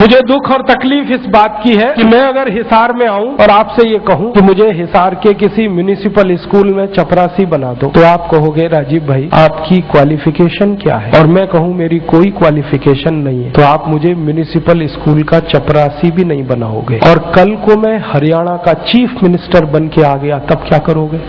मुझे दुख और तकलीफ इस बात की है कि मैं अगर हिसार में आऊं और आपसे ये कहूं कि मुझे हिसार के किसी म्युनिसिपल स्कूल में चपरासी बना दो, तो आप कहोगे राजीव भाई आपकी क्वालिफिकेशन क्या है, और मैं कहूं मेरी कोई क्वालिफिकेशन नहीं है, तो आप मुझे म्युनिसिपल स्कूल का चपरासी भी नहीं बनाओगे। और कल को मैं हरियाणा का चीफ मिनिस्टर बन के आ गया, तब क्या करोगे?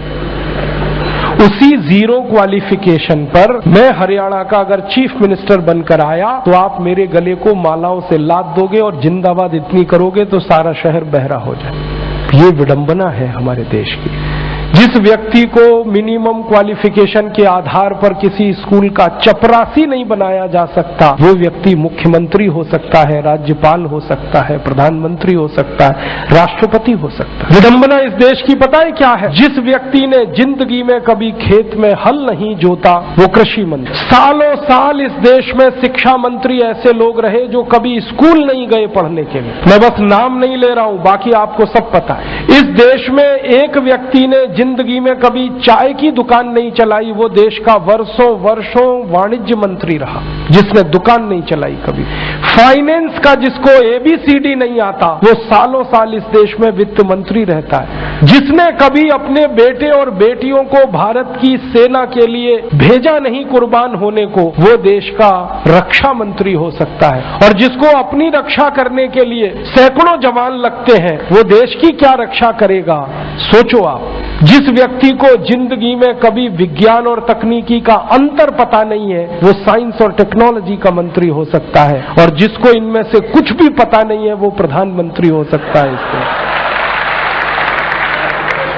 उसी जीरो क्वालिफिकेशन पर मैं हरियाणा का अगर चीफ मिनिस्टर बनकर आया तो आप मेरे गले को मालाओं से लाद दोगे और जिंदाबाद इतनी करोगे तो सारा शहर बहरा हो जाए। ये विडंबना है हमारे देश की। जिस व्यक्ति को मिनिमम क्वालिफिकेशन के आधार पर किसी स्कूल का चपरासी नहीं बनाया जा सकता, वो व्यक्ति मुख्यमंत्री हो सकता है, राज्यपाल हो सकता है, प्रधानमंत्री हो सकता है, राष्ट्रपति हो सकता है। विडंबना इस देश की पता है क्या है? जिस व्यक्ति ने जिंदगी में कभी खेत में हल नहीं जोता वो कृषि मंत्री। सालों साल इस देश में शिक्षा मंत्री ऐसे लोग रहे जो कभी स्कूल नहीं गए पढ़ने के लिए। मैं बस नाम नहीं ले रहा हूं, बाकी आपको सब पता है। इस देश में एक व्यक्ति ने जिंदगी में कभी चाय की दुकान नहीं चलाई, वो देश का वर्षों वर्षों वाणिज्य मंत्री रहा जिसने दुकान नहीं चलाई कभी। फाइनेंस का जिसको ABCD नहीं आता वो सालों साल इस देश में वित्त मंत्री रहता है। जिसने कभी अपने बेटे और बेटियों को भारत की सेना के लिए भेजा नहीं कुर्बान होने को, वो देश का रक्षा मंत्री हो सकता है। और जिसको अपनी रक्षा करने के लिए सैकड़ों जवान लगते हैं वो देश की क्या रक्षा करेगा? सोचो आप। जिस व्यक्ति को जिंदगी में कभी विज्ञान और तकनीकी का अंतर पता नहीं है वो साइंस और टेक्नोलॉजी का मंत्री हो सकता है, और जिसको इनमें से कुछ भी पता नहीं है वो प्रधानमंत्री हो सकता है। इससे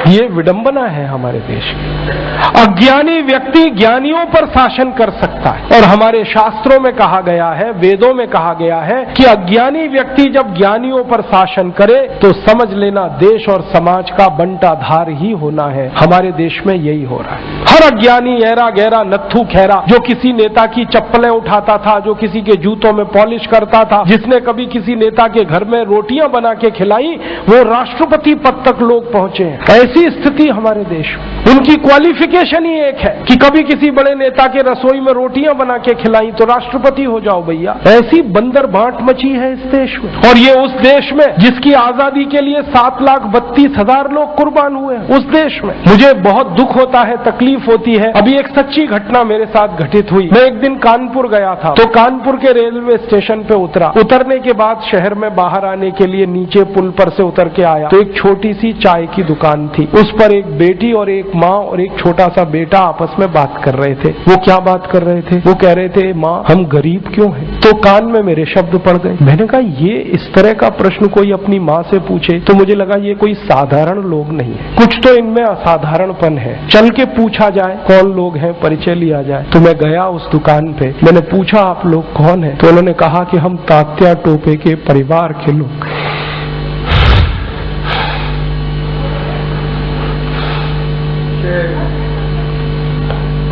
ये विडंबना है हमारे देश की। अज्ञानी व्यक्ति ज्ञानियों पर शासन कर सकता है, और हमारे शास्त्रों में कहा गया है, वेदों में कहा गया है कि अज्ञानी व्यक्ति जब ज्ञानियों पर शासन करे तो समझ लेना देश और समाज का बंटाधार ही होना है। हमारे देश में यही हो रहा है। हर अज्ञानी ऐरा गहरा नत्थू खैरा जो किसी नेता की चप्पलें उठाता था, जो किसी के जूतों में पॉलिश करता था, जिसने कभी किसी नेता के घर में रोटियां बना के खिलाई, वो राष्ट्रपति पद तक लोग पहुंचे हैं। ऐसी स्थिति हमारे देश में। उनकी क्वालिफिकेशन ही एक है कि कभी किसी बड़े नेता के रसोई में रोटियां बना के खिलाई तो राष्ट्रपति हो जाओ भैया। ऐसी बंदर बांट मची है इस देश में। और ये उस देश में जिसकी आजादी के लिए 7,32,000 लोग कुर्बान हुए, उस देश में। मुझे बहुत दुख होता है, तकलीफ होती है। अभी एक सच्ची घटना मेरे साथ घटित हुई। मैं एक दिन कानपुर गया था, तो कानपुर के रेलवे स्टेशन पे उतरा। उतरने के बाद शहर में बाहर आने के लिए नीचे पुल पर से उतर के आया तो एक छोटी सी चाय की दुकान थी। उस पर एक बेटी और एक माँ और एक छोटा सा बेटा आपस में बात कर रहे थे। वो क्या बात कर रहे थे? वो कह रहे थे, माँ हम गरीब क्यों हैं? तो कान में मेरे शब्द पड़ गए। मैंने कहा ये इस तरह का प्रश्न कोई अपनी माँ से पूछे तो मुझे लगा ये कोई साधारण लोग नहीं है, कुछ तो इनमें असाधारणपन है। चल के पूछा जाए कौन लोग हैं, परिचय लिया जाए। तो मैं गया उस दुकान पे, मैंने पूछा आप लोग कौन है? तो उन्होंने कहा कि हम तात्या टोपे के परिवार के लोग।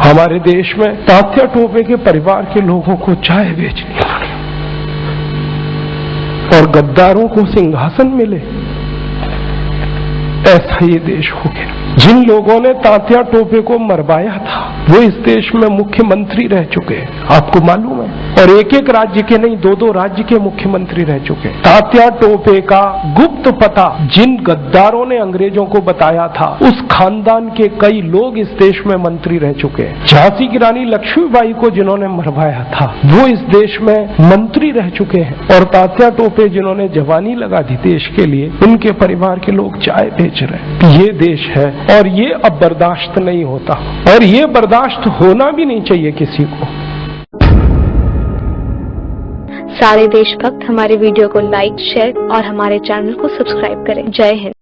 हमारे देश में तात्या टोपे के परिवार के लोगों को चाय बेचनी पड़ी और गद्दारों को सिंहासन मिले, ऐसा ये देश हो गया। जिन लोगों ने तात्या टोपे को मरवाया था वो इस देश में मुख्यमंत्री रह चुके हैं, आपको मालूम है। और एक एक राज्य के नहीं, 2-2 राज्य के मुख्यमंत्री रह चुके हैं। तात्या टोपे का गुप्त पता जिन गद्दारों ने अंग्रेजों को बताया था, उस खानदान के कई लोग इस देश में मंत्री रह चुके हैं। झांसी की रानी लक्ष्मीबाई को जिन्होंने मरवाया था वो इस देश में मंत्री रह चुके हैं। और तात्या टोपे जिन्होंने जवानी लगा दी देश के लिए, उनके परिवार के लोग चाय बेच रहे हैं। ये देश है और ये अब बर्दाश्त नहीं होता, और ये बर्दाश्त होना भी नहीं चाहिए किसी को। सारे देशभक्त हमारे वीडियो को लाइक, शेयर और हमारे चैनल को सब्सक्राइब करें। जय हिंद।